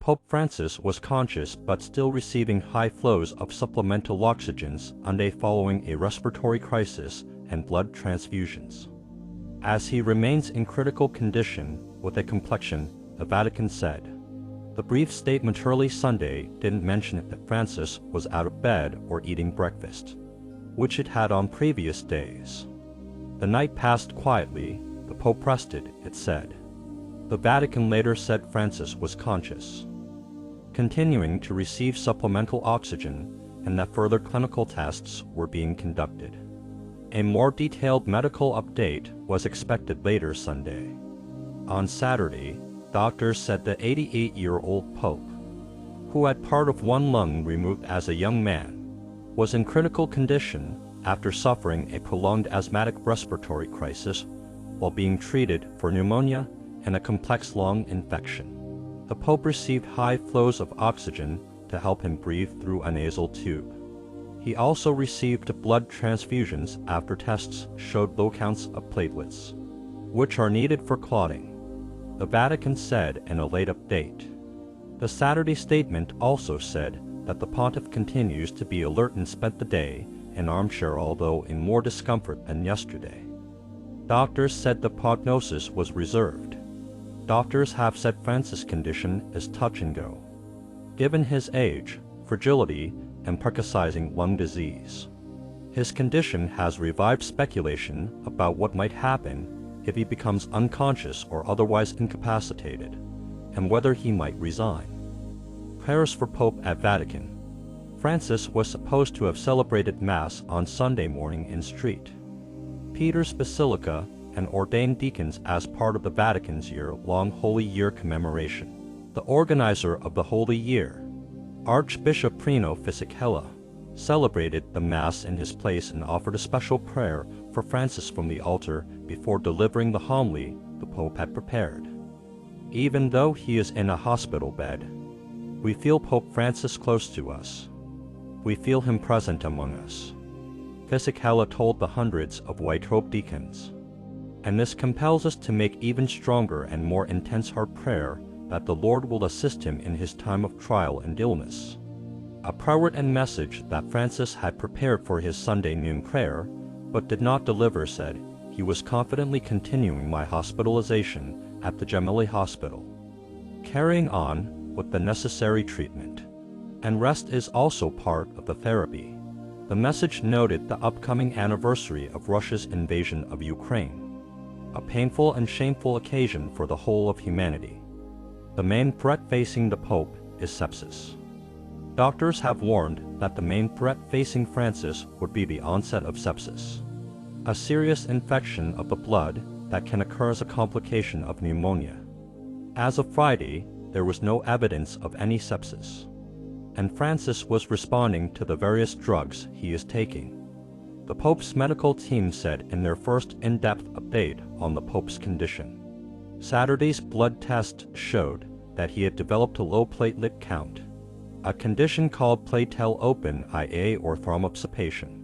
Pope Francis was conscious but still receiving high flows of supplemental oxygens Sunday following a respiratory crisis and blood transfusions. As he remains in critical condition with a complexion, the Vatican said. The brief statement early Sunday didn't mention that Francis was out of bed or eating breakfast, which it had on previous days. The night passed quietly, the Pope rested, it said. The Vatican later said Francis was conscious, continuing to receive supplemental oxygen, and that further clinical tests were being conducted. A more detailed medical update was expected later Sunday. On Saturday, doctors said the 88-year-old Pope, who had part of one lung removed as a young man, was in critical condition after suffering a prolonged asthmatic respiratory crisis while being treated for pneumonia and a complex lung infection. The Pope received high flows of oxygen to help him breathe through a nasal tube. He also received blood transfusions after tests showed low counts of platelets, which are needed for clotting, the Vatican said in a late update. The Saturday statement also said that the pontiff continues to be alert and spent the day in armchair, although in more discomfort than yesterday. Doctors said the prognosis was reserved. Doctors have said Francis' condition is touch and go, given his age, fragility, and percusizing lung disease. His condition has revived speculation about what might happen if he becomes unconscious or otherwise incapacitated, and whether he might resign. Prayers for Pope at Vatican. Francis was supposed to have celebrated Mass on Sunday morning in St. Peter's Basilica and ordained deacons as part of the Vatican's year-long Holy Year commemoration. The organizer of the Holy Year, Archbishop Prino Fisichella, celebrated the Mass in his place and offered a special prayer for Francis from the altar before delivering the homily the Pope had prepared. Even though he is in a hospital bed, we feel Pope Francis close to us. We feel him present among us, Fisichella told the hundreds of white-robed deacons. And this compels us to make even stronger and more intense heart prayer that the Lord will assist him in his time of trial and illness. A prayer and message that Francis had prepared for his Sunday noon prayer, but did not deliver, said, "He was confidently continuing my hospitalization at the Gemelli Hospital, carrying on with the necessary treatment. And rest is also part of the therapy." The message noted the upcoming anniversary of Russia's invasion of Ukraine, a painful and shameful occasion for the whole of humanity. The main threat facing the Pope is sepsis. Doctors have warned that the main threat facing Francis would be the onset of sepsis, a serious infection of the blood that can occur as a complication of pneumonia. As of Friday, there was no evidence of any sepsis, and Francis was responding to the various drugs he is taking. The Pope's medical team said in their first in-depth update on the Pope's condition. Saturday's blood test showed that he had developed a low platelet count, a condition called platelet open IA or thrombopsipation.